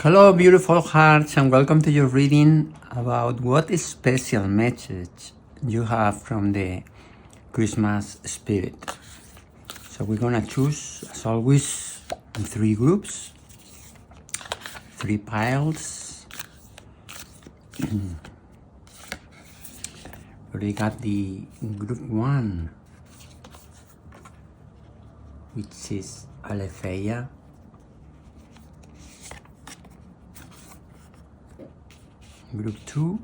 Hello, beautiful hearts, and welcome to your reading about what is special message you have from the Christmas Spirit. So we're gonna choose, as always, in 3 groups, 3 piles. We got the group 1, which is Aletheia. Group 2,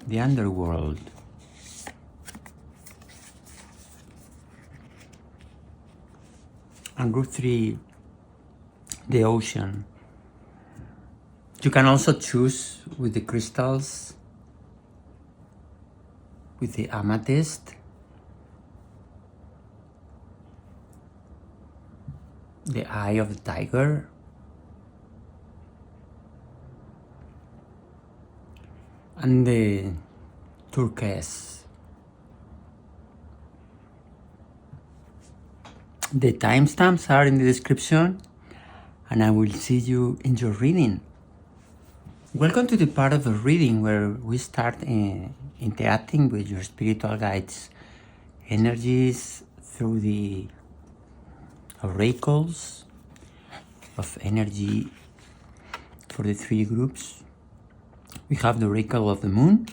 the underworld. And group 3, the ocean. You can also choose with the crystals, with the amethyst, the eye of the tiger, and the turquoise. The timestamps are in the description, and I will see you in your reading. Welcome to the part of the reading where we start interacting with your spiritual guides' energies through the oracles of energy for the 3 groups. We have the oracle of the moon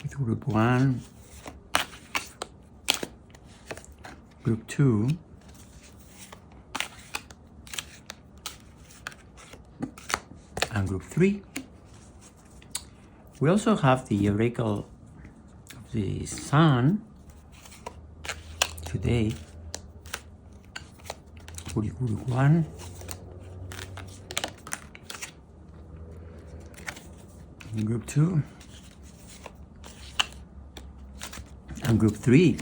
with group 1, group 2, and group 3. We also have the oracle of the sun today with group 1, group 2, and group 3.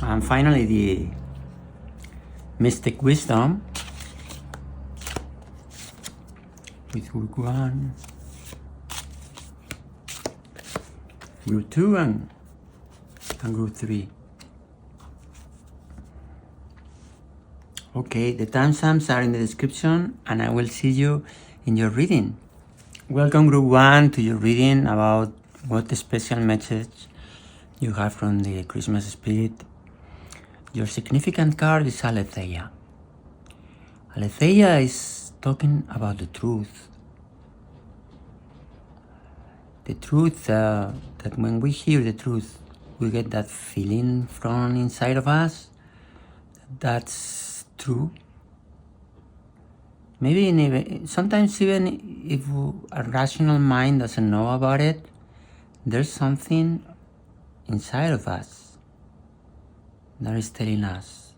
And finally the mystic wisdom with group 1, group 2, and group 3. Okay, the timestamps are in the description, and I will see you in your reading. Welcome group 1 to your reading about what the special message you have from the Christmas Spirit. Your significant card is Aletheia. Aletheia is talking about the truth. The truth that when we hear the truth, we get that feeling from inside of us. That's true. Maybe sometimes even if a rational mind doesn't know about it, there's something inside of us that is telling us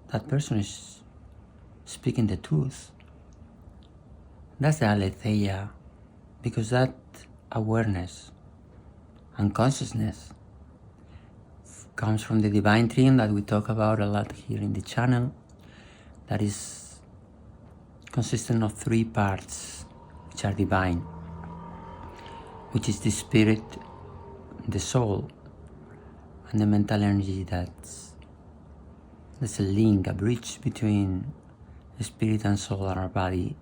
that person is speaking the truth. That's the Aletheia, because that awareness and consciousness comes from the divine dream that we talk about a lot here in the channel, that is consistent of 3 parts which are divine, which is the spirit, the soul, and the mental energy. There's a link, a bridge between the spirit and soul and our body,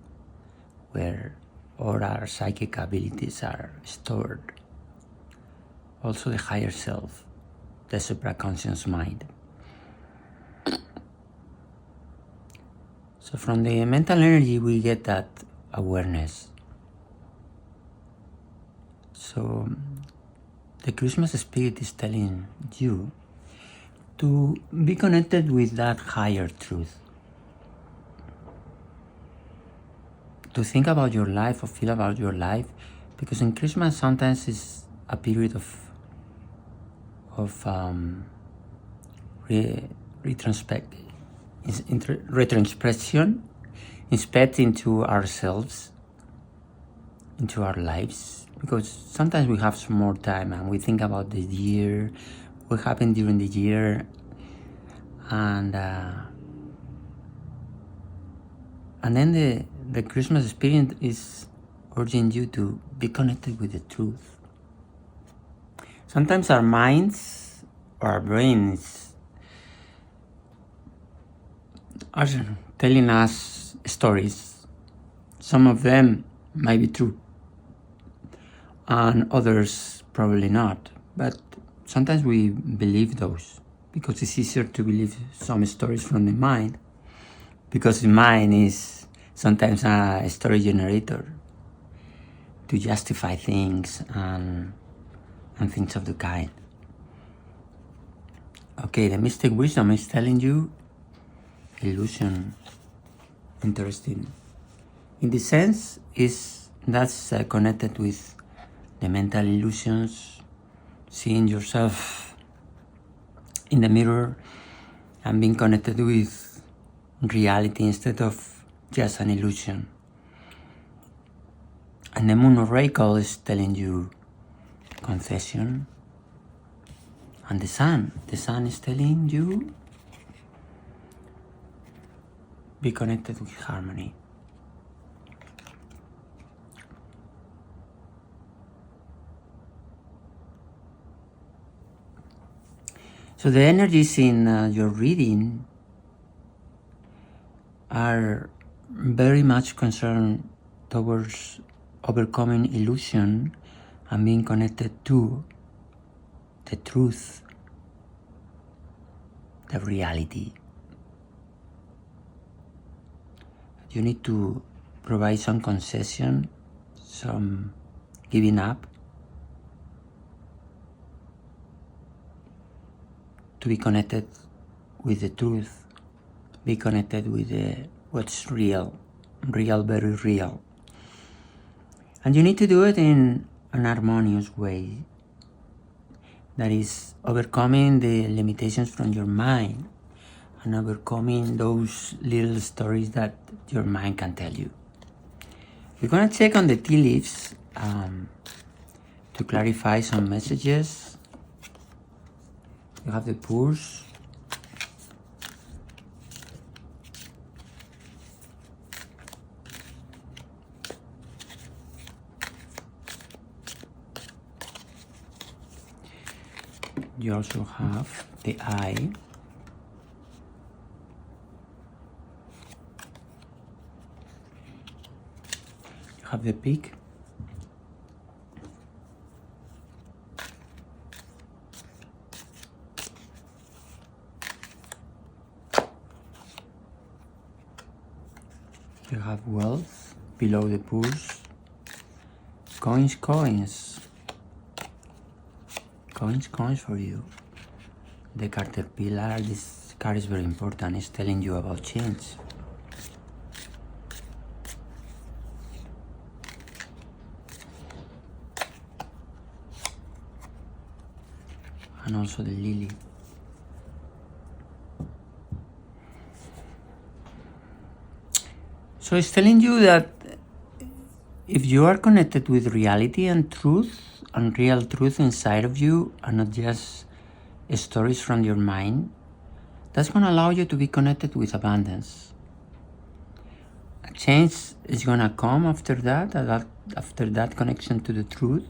where all our psychic abilities are stored. Also the higher self, the supraconscious mind. So from the mental energy we get that awareness. So the Christmas Spirit is telling you to be connected with that higher truth. To think about your life or feel about your life, because in Christmas sometimes it's a period of retrospection, inspect into ourselves, into our lives, because sometimes we have some more time and we think about the year, what happened during the year, and then the Christmas Spirit is urging you to be connected with the truth. Sometimes our minds, our brains are telling us stories. Some of them might be true, and others probably not. But sometimes we believe those because it's easier to believe some stories from the mind, because the mind is sometimes a story generator to justify things and things of the kind. Okay, the mystic wisdom is telling you illusion. Interesting. In the sense, that's connected with the mental illusions, seeing yourself in the mirror and being connected with reality instead of just an illusion. And the moon oracle is telling you confession. And the sun is telling you be connected with harmony. So the energies in your reading are very much concerned towards overcoming illusion and being connected to the truth, the reality. You need to provide some concession, some giving up to be connected with the truth, be connected with what's real, very real. And you need to do it in an harmonious way. That is overcoming the limitations from your mind and overcoming those little stories that your mind can tell you. We're going to check on the tea leaves to clarify some messages. You have the purse. You also have the eye. You have the peak. You have wealth below the purse. Coins for you. The caterpillar, this card is very important. It's telling you about change. And also the lily. So it's telling you that if you are connected with reality and truth, and real truth inside of you, and not just stories from your mind, that's going to allow you to be connected with abundance. A change is going to come after that connection to the truth,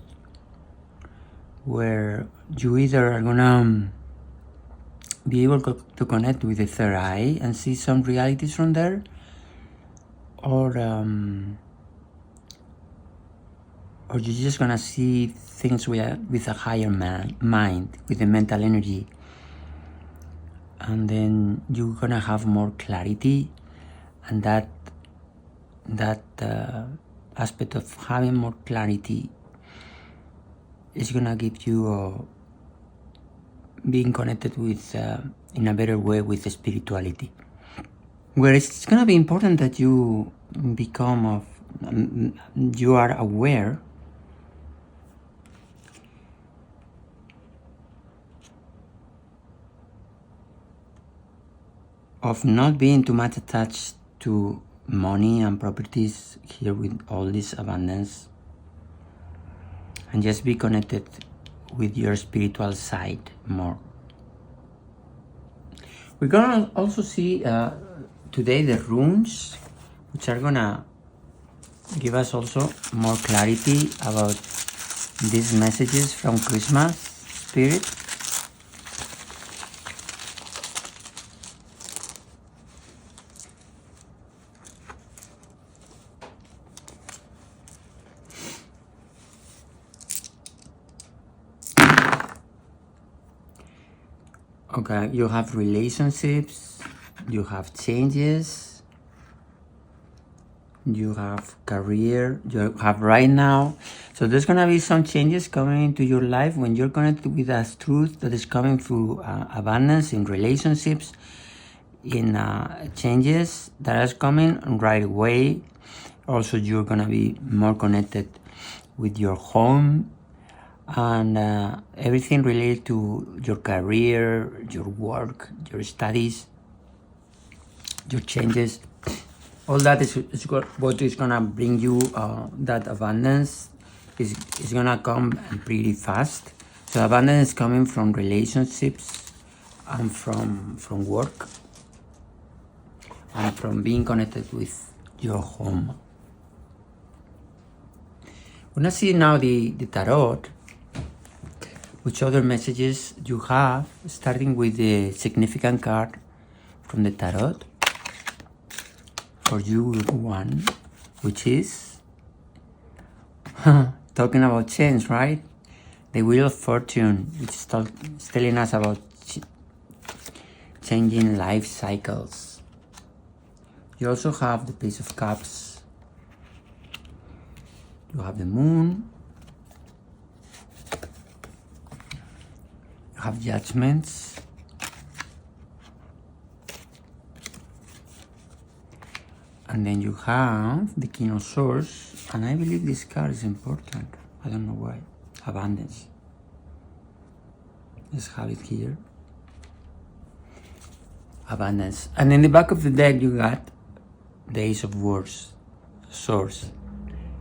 where you either are going to be able to connect with the third eye and see some realities from there, or you're just gonna see things with a higher mind, with the mental energy, and then you're gonna have more clarity, and that aspect of having more clarity is gonna give you being connected with in a better way with the spirituality, where it's gonna be important that you you are aware of not being too much attached to money and properties here with all this abundance, and just be connected with your spiritual side more. We're gonna also see today the runes, which are gonna give us also more clarity about these messages from Christmas Spirit. Okay, you have relationships, you have changes, you have career, you have right now. So there's gonna be some changes coming into your life when you're connected with that truth that is coming through abundance in relationships, in changes that is coming right away. Also, you're gonna be more connected with your home and everything related to your career, your work, your studies, your changes. All that is what is gonna bring you that abundance is gonna come pretty fast. So abundance is coming from relationships and from work and from being connected with your home. When I see now the tarot, which other messages you have, starting with the significant card from the tarot for you, one, which is talking about change, right? The Wheel of Fortune, which is telling us about changing life cycles. You also have the Page of Cups. You have the Moon. You have Judgments. And then you have the King of Swords. And I believe this card is important. I don't know why. Abundance. Let's have it here. Abundance. And in the back of the deck you got the Ace of Swords.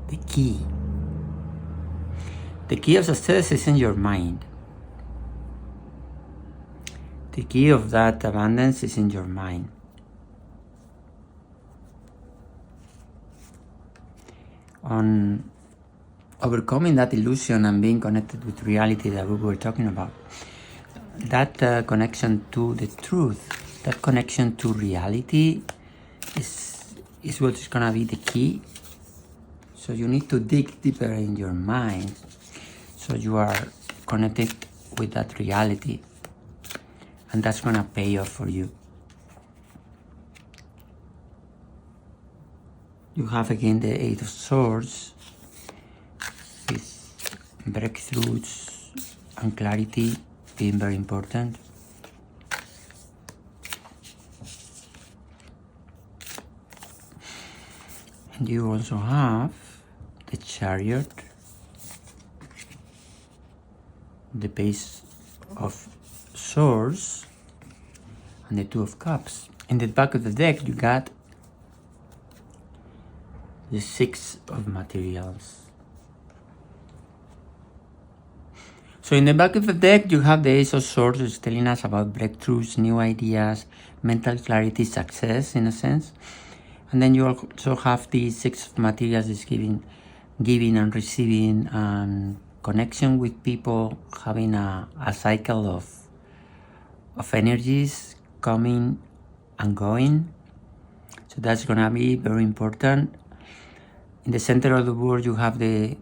The key. The key of success is in your mind. The key of that abundance is in your mind. On overcoming that illusion and being connected with reality that we were talking about. That connection to the truth, that connection to reality is what is gonna be the key. So you need to dig deeper in your mind so you are connected with that reality, and that's gonna pay off for you. You have again the Eight of Swords with breakthroughs and clarity being very important. And you also have the Chariot, the Page of Swords, and the Two of Cups. In the back of the deck you got the Six of Materials. So in the back of the deck you have the Ace of Swords, which is telling us about breakthroughs, new ideas, mental clarity, success in a sense. And then you also have the Six of Materials, is giving and receiving and connection with people, having a cycle of energies coming and going. So that's gonna be very important. In the center of the board you have the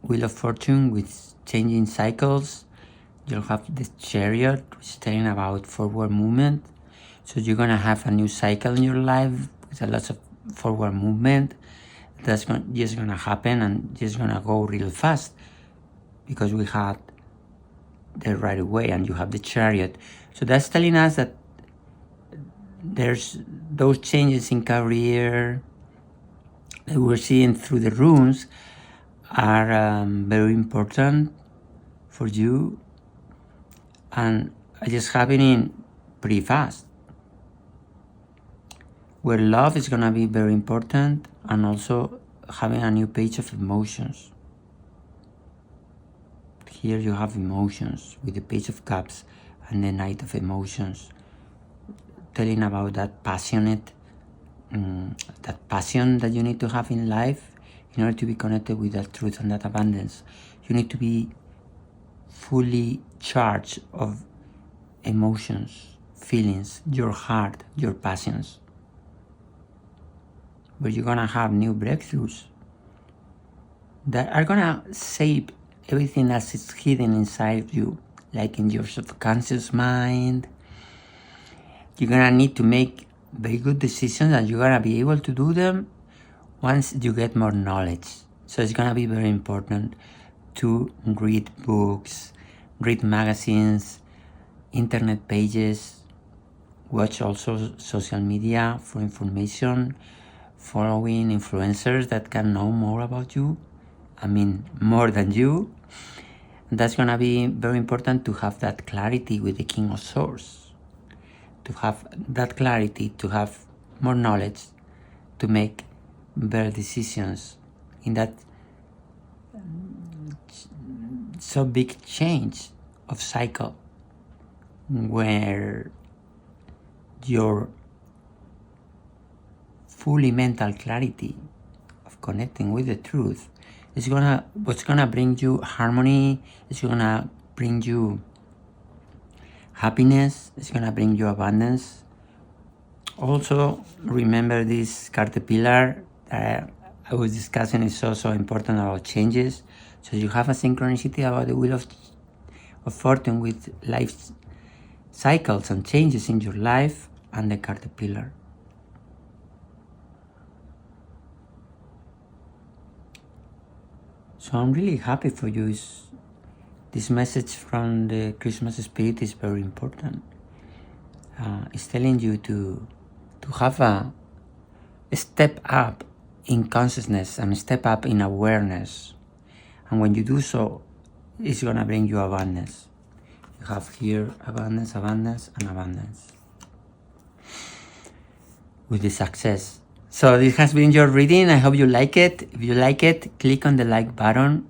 Wheel of Fortune with changing cycles. You'll have the Chariot, which is telling about forward movement. So you're gonna have a new cycle in your life with a lot of forward movement. That's just gonna happen and just gonna go real fast because we had the right way and you have the Chariot. So that's telling us that there's those changes in career that we're seeing through the runes are very important for you and are just happening pretty fast. Where love is gonna be very important, and also having a new page of emotions. Here you have emotions with the Page of Cups and the Knight of Emotions, telling about that passion that you need to have in life in order to be connected with that truth and that abundance. You need to be fully charged of emotions, feelings, your heart, your passions. Where you're gonna have new breakthroughs that are gonna save everything that is hidden inside of you, like in your subconscious mind, you're gonna need to make very good decisions, and you're gonna be able to do them once you get more knowledge. So it's gonna be very important to read books, read magazines, internet pages, watch also social media for information, following influencers that can know more about you, more than you. And that's gonna be very important to have that clarity with the King of Swords, to have that clarity, to have more knowledge, to make better decisions in that so big change of cycle where your fully mental clarity of connecting with the truth is what's gonna bring you harmony, it's gonna bring you happiness, it's gonna bring you abundance. Also, remember this caterpillar that I was discussing is also important about changes. So you have a synchronicity about the wheel of fortune with life cycles and changes in your life and the caterpillar. So I'm really happy for you. This message from the Christmas Spirit is very important. It's telling you to have a step up in consciousness and a step up in awareness. And when you do so, it's gonna bring you abundance. You have here abundance, abundance, and abundance with the success. So this has been your reading. I hope you like it. If you like it, click on the like button.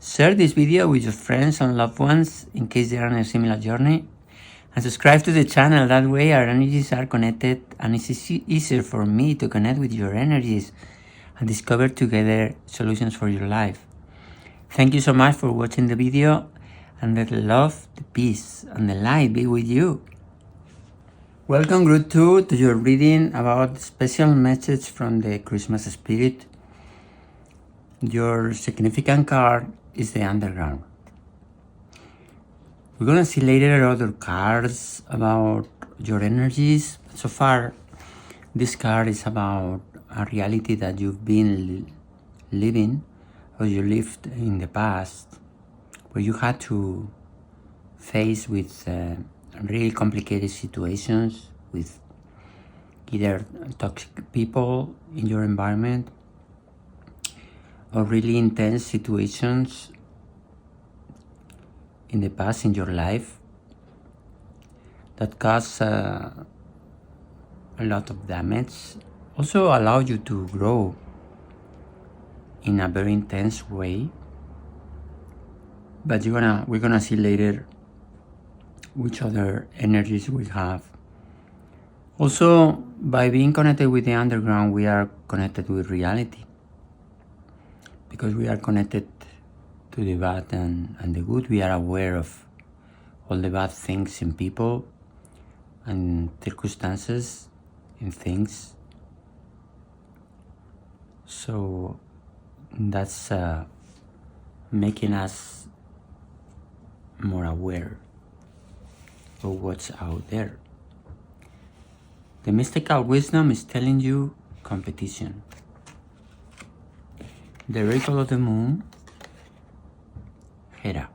Share this video with your friends and loved ones in case they are on a similar journey. And subscribe to the channel. That way our energies are connected and it's easier for me to connect with your energies and discover together solutions for your life. Thank you so much for watching the video, and let the love, the peace, and the light be with you. Welcome, Group 2, to your reading about the special message from the Christmas Spirit. Your significant card is the Underground. We're going to see later other cards about your energies. So far, this card is about a reality that you've been living, or you lived in the past, where you had to face with really complicated situations with either toxic people in your environment or really intense situations in the past in your life that caused a lot of damage. Also allow you to grow in a very intense way. But we're gonna see later which other energies we have. Also, by being connected with the Underground, we are connected with reality, because we are connected to the bad and the good. We are aware of all the bad things in people and circumstances in things. So that's making us more aware of what's out there. The mystical wisdom is telling you competition. The oracle of the moon, Hera.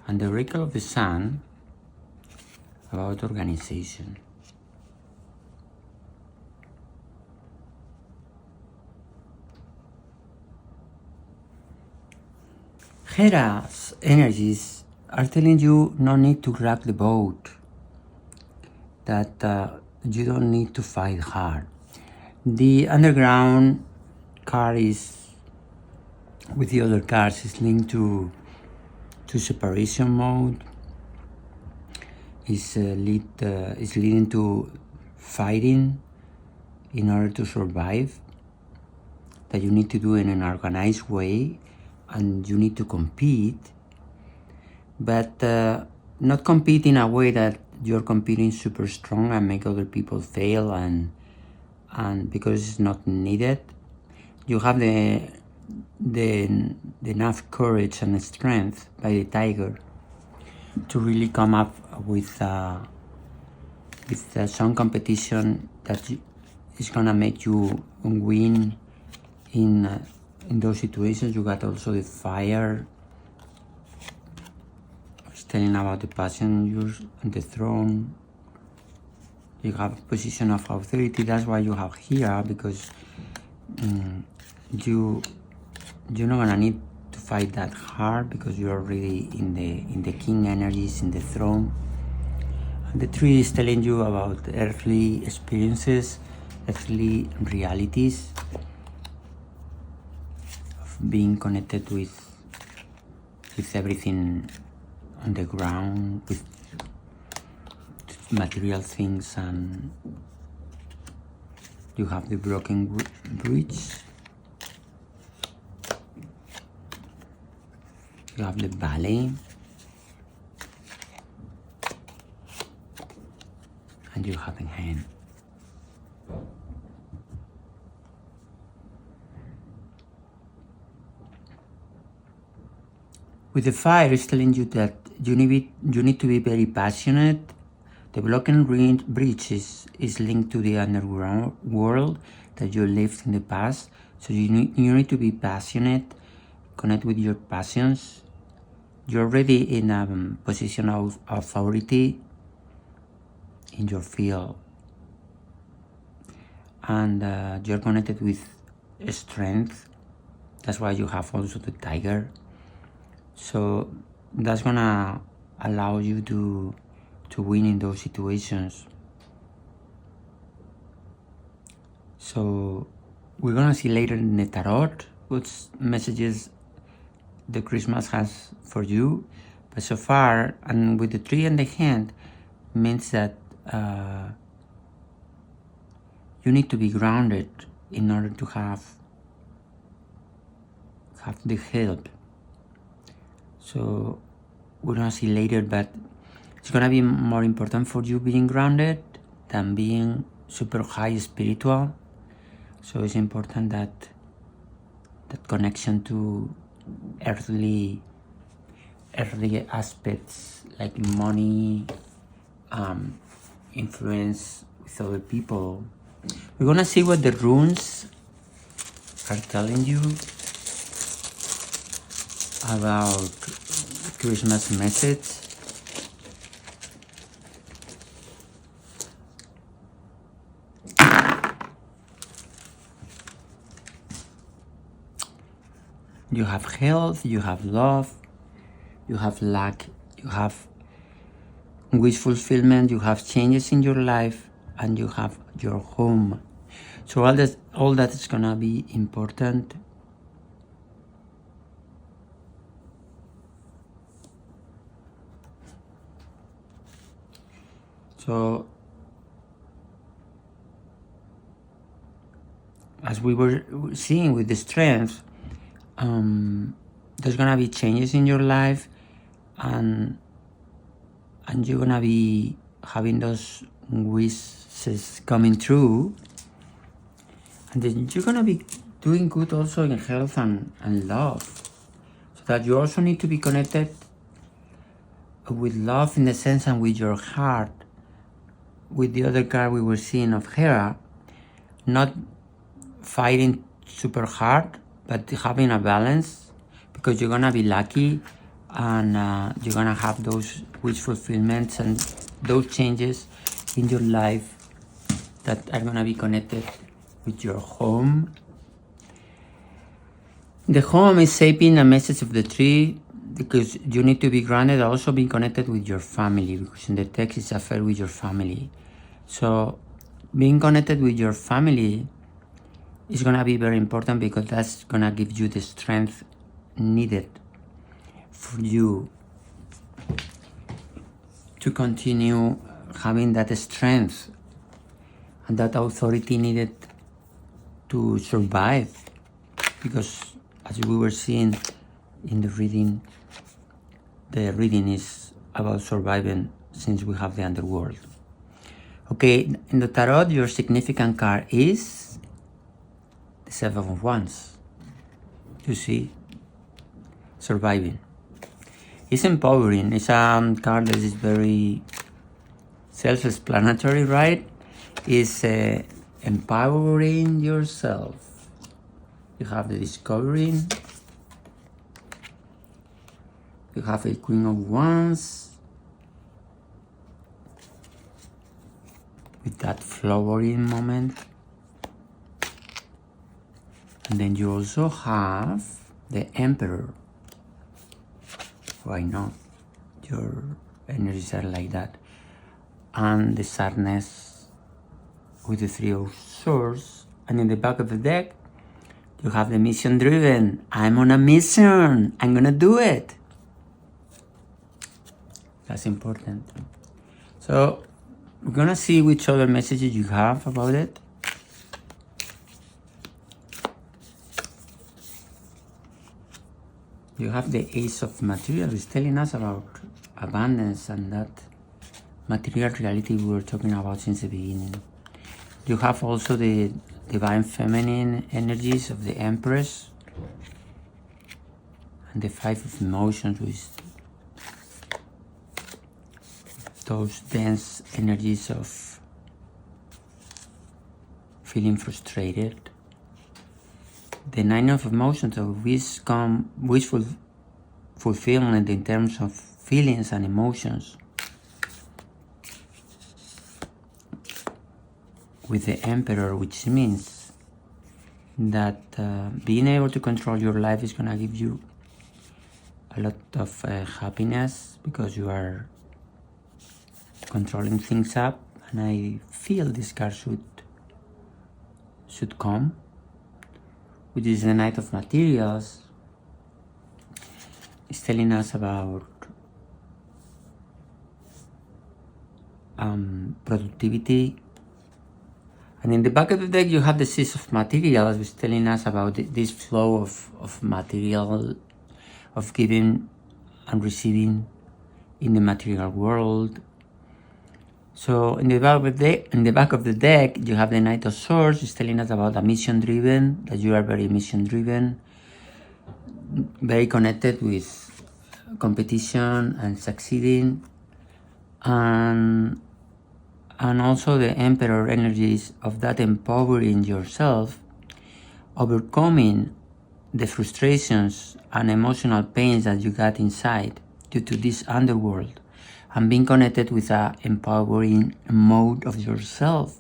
And the oracle of the sun, about organization. Hera's energies are telling you no need to grab the boat, that you don't need to fight hard. The Underground card is, with the other cards, is linked to separation mode. Is leading to fighting in order to survive, that you need to do in an organized way, and you need to compete, but not compete in a way that you're competing super strong and make other people fail, and because it's not needed. You have the the enough courage and strength by the tiger to really come up with some competition that is gonna make you win in those situations. You got also the fire. It's telling about the passion you're on the throne. You have a position of authority. That's why you have here, because you're not gonna need to fight that hard, because you're already in the king energies, in the throne. And the tree is telling you about earthly experiences, earthly realities of being connected with everything on the ground, with material things. And you have the broken bridge, you have the valley, and you have in hand. With the fire, it's telling you that you need to be very passionate. The broken bridge is linked to the underground world that you lived in the past. So you need to be passionate, connect with your passions. You're already in a position of authority in your field, and you're connected with strength. That's why you have also the tiger. So that's gonna allow you to win in those situations. So we're gonna see later in the tarot what messages the Christmas has for you. But so far, and with the tree in the hand, means that you need to be grounded in order to have the help. So we're gonna see later, but it's gonna be more important for you being grounded than being super high spiritual. So it's important that connection to earthly aspects like money, influence with other people. We're gonna see what the runes are telling you about Christmas message. You have health, you have love, you have luck, you have wish fulfillment, you have changes in your life, and you have your home. So all that is gonna be important. So as we were seeing with the strength, there's gonna be changes in your life, and you're gonna be having those wishes coming true, and then you're gonna be doing good also in health and love. So that you also need to be connected with love in the sense, and with your heart. With the other card we were seeing of Hera, not fighting super hard, but having a balance, because you're gonna be lucky, and you're gonna have those wish fulfillments and those changes in your life that are gonna be connected with your home. The home is shaping a message of the tree, because you need to be grounded, also be connected with your family, because in the text it's affair with your family. So being connected with your family is gonna be very important, because that's gonna give you the strength needed for you to continue having that strength and that authority needed to survive. Because as we were seeing in the reading is about surviving, since we have the underworld. Okay, in the tarot, your significant card is the Seven of Wands. You see, surviving. It's empowering. It's a card that is very self-explanatory, right? It's empowering yourself. You have the discovering. You have a Queen of Wands with that flowering moment. And then you also have the Emperor. Why not? Your energies are like that. And the Sadness with the Three of Swords. And in the back of the deck, you have the Mission Driven. I'm on a mission. I'm gonna do it. That's important. So we're gonna see which other messages you have about it. You have the Ace of Materials telling us about abundance and that material reality we were talking about since the beginning. You have also the Divine Feminine energies of the Empress and the Five of Emotions with those dense energies of feeling frustrated. The Nine of Emotions of wishful fulfillment in terms of feelings and emotions. With the Emperor, which means that being able to control your life is going to give you a lot of happiness because you are controlling things up, and I feel this card should come, which is the Knight of Materials. It's telling us about productivity. And in the back of the deck, you have the Six of Materials, which is telling us about this flow of material, of giving and receiving in the material world. So in the back of the deck, you have the Knight of Swords. It's telling us about a mission-driven, that you are very mission-driven, very connected with competition and succeeding, and also the Emperor energies of that empowering yourself, overcoming the frustrations and emotional pains that you got inside due to this underworld, and being connected with an empowering mode of yourself.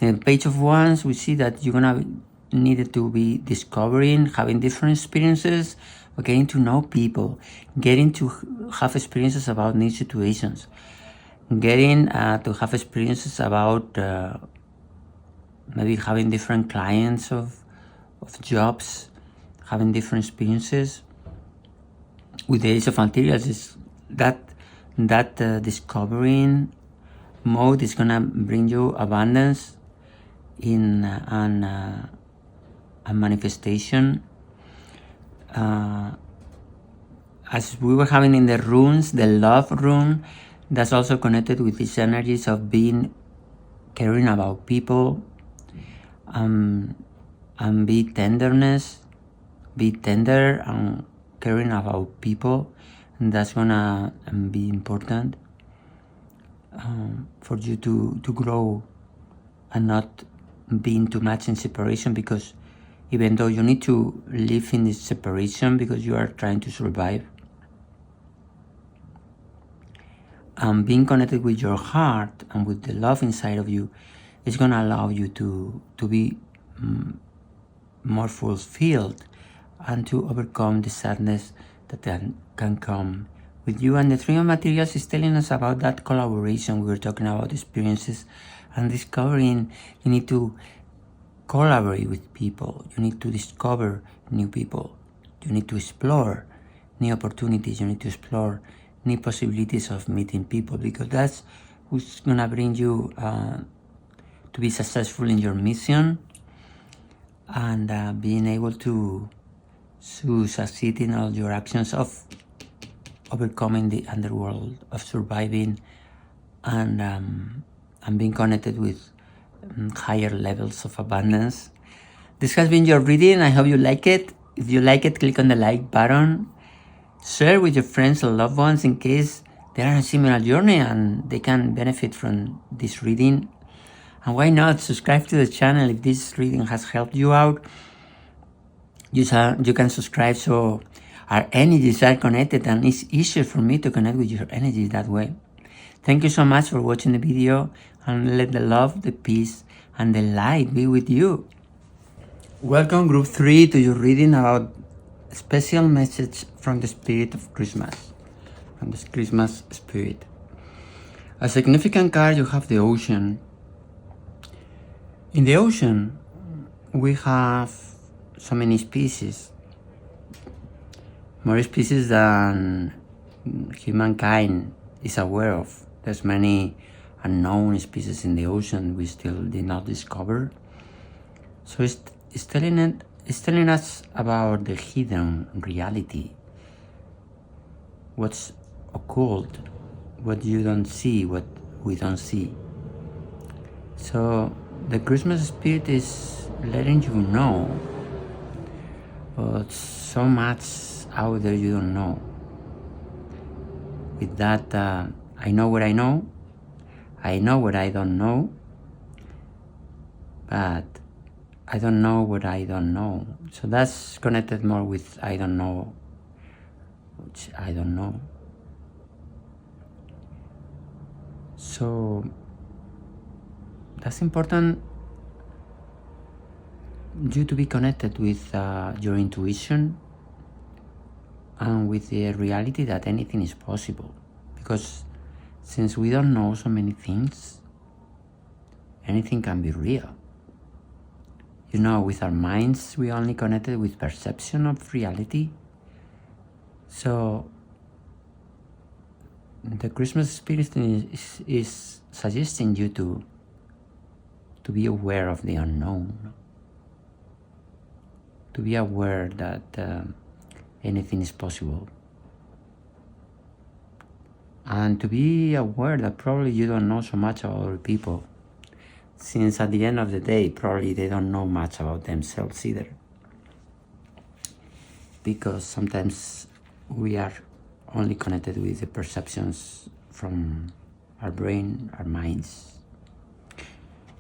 In the Page of Wands, we see that you're gonna need to be discovering, having different experiences, getting to know people, getting to have experiences about new situations, getting to have experiences about maybe having different clients of jobs, having different experiences. With the Ace of Materials, is that discovering mode is gonna bring you abundance in a manifestation. As we were having in the runes, the love rune, that's also connected with these energies of caring about people, and be tender and caring about people, and that's gonna be important for you to grow and not being too much in separation, because even though you need to live in this separation because you are trying to survive, being connected with your heart and with the love inside of you is going to allow you to be more fulfilled and to overcome the sadness that can come with you. And the Three of Materials is telling us about that collaboration. We were talking about experiences and discovering. You need to collaborate with people. You need to discover new people. You need to explore new opportunities. You need to explore new possibilities of meeting people, because that's who's gonna bring you to be successful in your mission and being able to succeed in all your actions of overcoming the underworld, of surviving and being connected with higher levels of abundance. This has been your reading. I hope you like it. If you like it, click on the like button. Share with your friends or loved ones in case they are on a similar journey and they can benefit from this reading. And why not subscribe to the channel if this reading has helped you out. You can subscribe so our energies are connected and it's easier for me to connect with your energies that way. Thank you so much for watching the video, and let the love, the peace, and the light be with you. Welcome Group 3 to your reading about a special message from the Spirit of Christmas, from the Christmas Spirit. A significant card, you have the ocean. In the ocean, we have so many species, more species than humankind is aware of. There's many unknown species in the ocean we still did not discover. So it's telling us about the hidden reality, what's occult, what you don't see, what we don't see. So the Christmas Spirit is letting you know, but so much out there you don't know. With that, I know what I know what I don't know, but I don't know what I don't know. So that's connected more with I don't know, which I don't know. So that's important, you to be connected with your intuition and with the reality that anything is possible. Because since we don't know so many things, anything can be real. You know, with our minds, we only connected with perception of reality. So the Christmas Spirit is suggesting you to be aware of the unknown, to be aware that anything is possible, and to be aware that probably you don't know so much about other people, since at the end of the day, probably they don't know much about themselves either. Because sometimes we are only connected with the perceptions from our brain, our minds.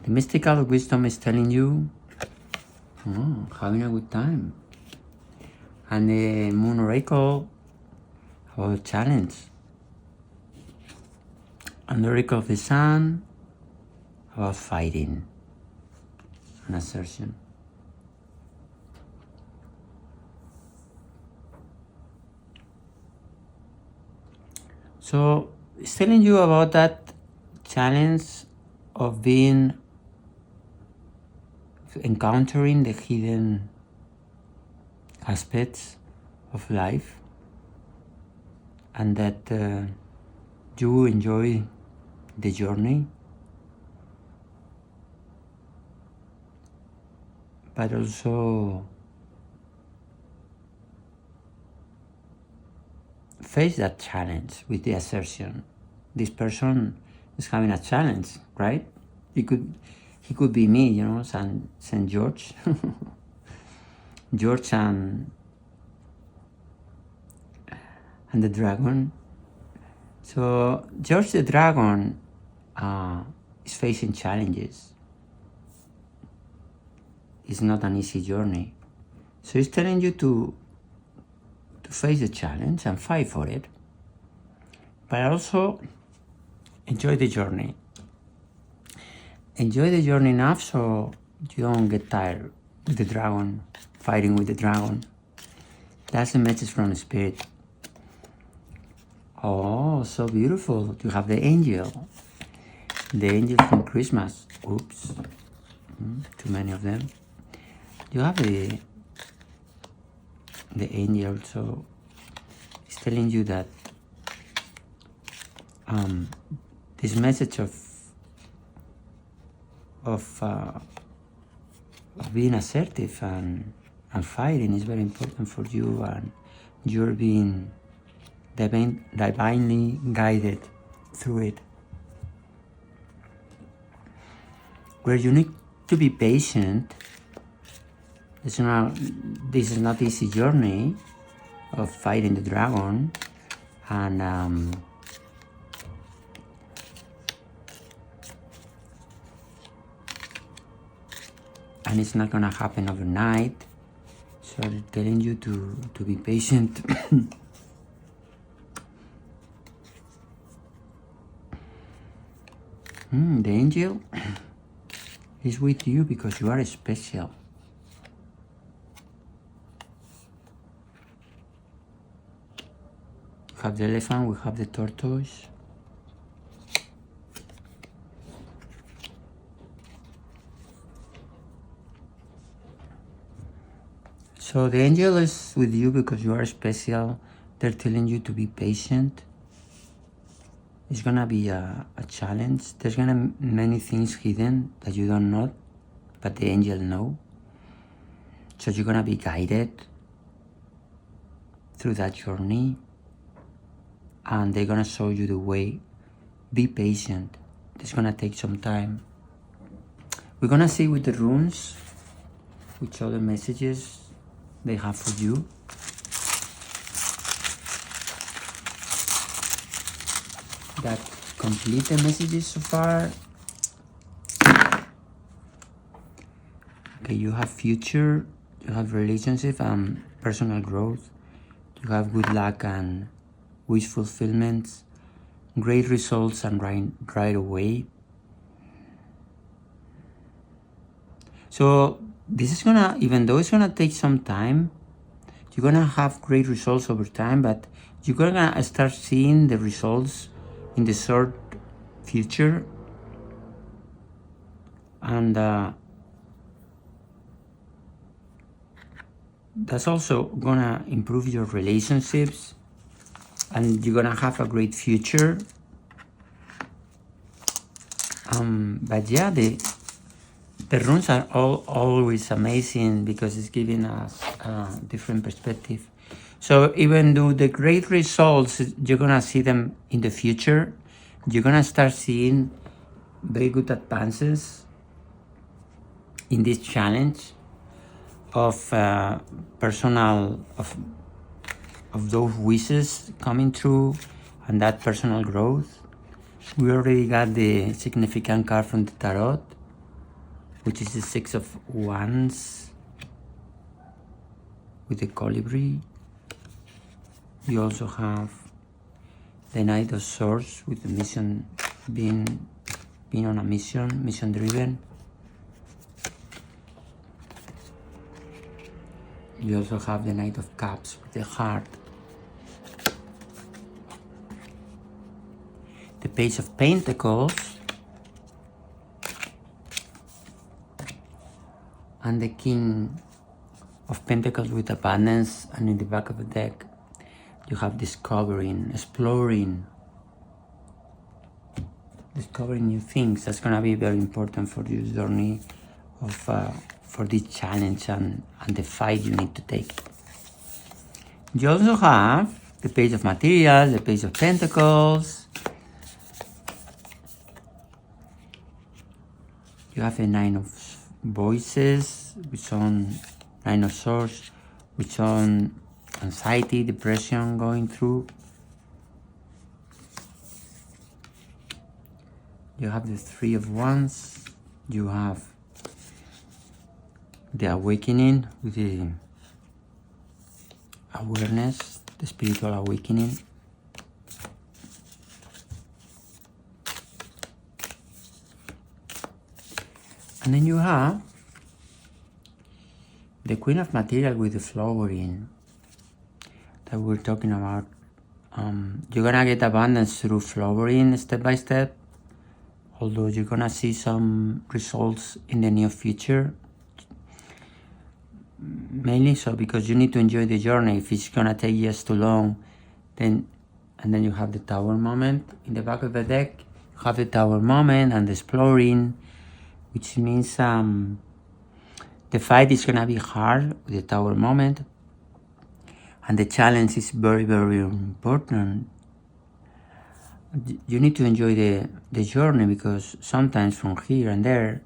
The mystical wisdom is telling you, having a good time. And the moon oracle about challenge. And the oracle of the sun about fighting and assertion. So it's telling you about that challenge of encountering the hidden aspects of life, and that you enjoy the journey, but also face that challenge with the assertion. This person is having a challenge, right? He could be me, you know, Saint George. George and the dragon. So George the dragon is facing challenges. It's not an easy journey. So he's telling you to face the challenge and fight for it, but also enjoy the journey. Enjoy the journey enough so you don't get tired with the dragon, fighting with the dragon. That's the message from the Spirit. Oh, so beautiful. You have the angel from Christmas. Oops, too many of them. You have the angel, so it's telling you that this message of being assertive and fighting is very important for you, and you're being divinely guided through it. Where you need to be patient This is not easy journey of fighting the dragon, and it's not gonna happen overnight. So they're telling you to be patient. The angel is with you because you are special. We have the elephant, we have the tortoise. So the angel is with you because you are special. They're telling you to be patient. It's gonna be a challenge. There's gonna be many things hidden that you don't know, but the angel know. So you're gonna be guided through that journey, and they're gonna show you the way. Be patient. It's gonna take some time. We're gonna see with the runes which other messages they have for you. That complete the messages so far. Okay, you have future, you have relationship and personal growth, you have good luck and wish fulfillments, great results and right away. So this is gonna, even though it's gonna take some time, you're gonna have great results over time, but you're gonna start seeing the results in the short future, and that's also gonna improve your relationships, and you're gonna have a great future. But yeah, the runes are always amazing because it's giving us a different perspective. So even though the great results, you're gonna see them in the future, you're gonna start seeing very good advances in this challenge of personal, of those wishes coming true and that personal growth. We already got the significant card from the tarot, which is the Six of Wands with the colibri. You also have the Knight of Swords with the mission, being on a mission driven. You also have the Knight of Cups with the heart. The Page of Pentacles. And the King of Pentacles with abundance, and in the back of the deck you have discovering, exploring, discovering new things. That's gonna be very important for this journey of for this challenge and the fight you need to take. You also have the Page of Materials, the Page of Pentacles. You have the Nine of Voices, which on Nine of Swords, which on anxiety, depression going through. You have the Three of Wands. You have the awakening with the awareness, the spiritual awakening. And then you have the Queen of Material with the flowering that we're talking about. You're gonna get abundance through flowering step by step, although you're gonna see some results in the near future. Mainly so because you need to enjoy the journey. If it's gonna take years too long, then you have the Tower moment in the back of the deck. You have the Tower moment and the exploring, which means the fight is gonna be hard with the Tower moment, and the challenge is very, very important. You need to enjoy the journey, because sometimes from here and there,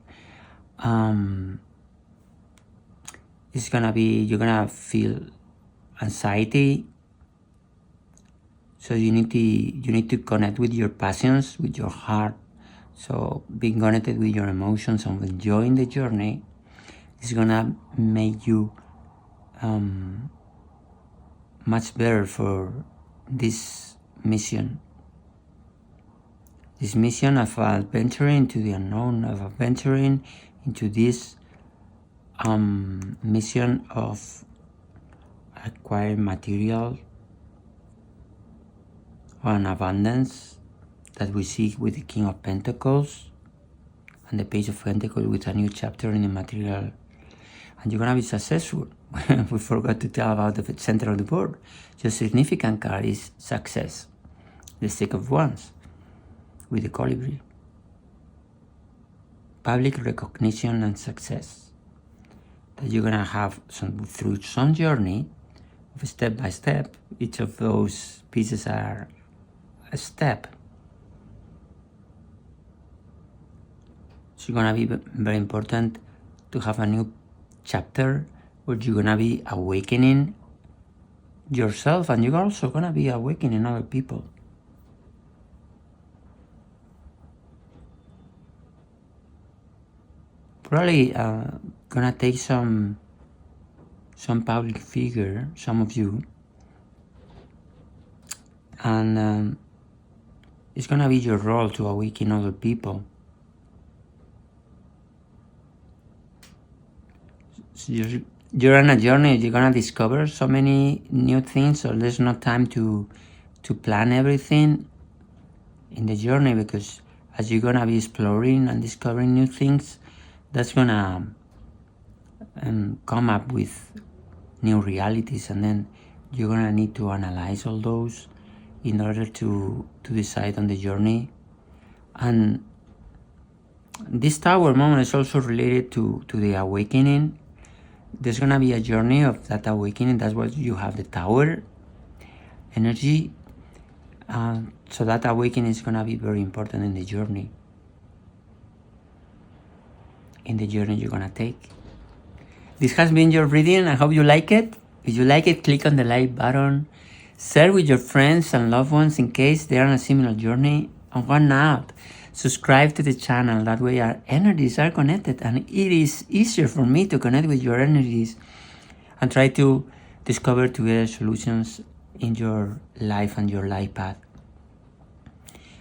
It's gonna be, you're gonna feel anxiety. So you need to connect with your passions, with your heart. So being connected with your emotions and enjoying the journey is gonna make you much better for this mission. This mission of adventuring into the unknown, of adventuring into this mission of acquiring material and abundance that we see with the King of Pentacles and the Page of Pentacles with a new chapter in the material. And you're gonna be successful. We forgot to tell about the center of the board. Your significant card is success, the Six of Wands with the colibri. Public recognition and success that you're gonna have through some journey, step by step. Each of those pieces are a step. It's gonna be very important to have a new chapter where you're gonna be awakening yourself, and you're also gonna be awakening other people. Probably gonna take some public figure, some of you, and it's gonna be your role to awaken other people. So you're on a journey. You're gonna discover so many new things, so there's no time to plan everything in the journey, because as you're gonna be exploring and discovering new things, that's gonna come up with new realities, and then you're gonna need to analyze all those in order to decide on the journey. And this Tower moment is also related to the awakening. There's gonna be a journey of that awakening. That's what you have, the Tower energy. So that awakening is gonna be very important in the journey. In the journey you're gonna take. This has been your reading. I hope you like it. If you like it, click on the like button. Share with your friends and loved ones in case they are on a similar journey. And why not? Subscribe to the channel. That way our energies are connected, and it is easier for me to connect with your energies and try to discover together solutions in your life and your life path.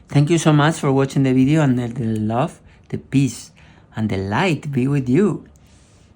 Thank you so much for watching the video, and let the love, the peace, and the light be with you.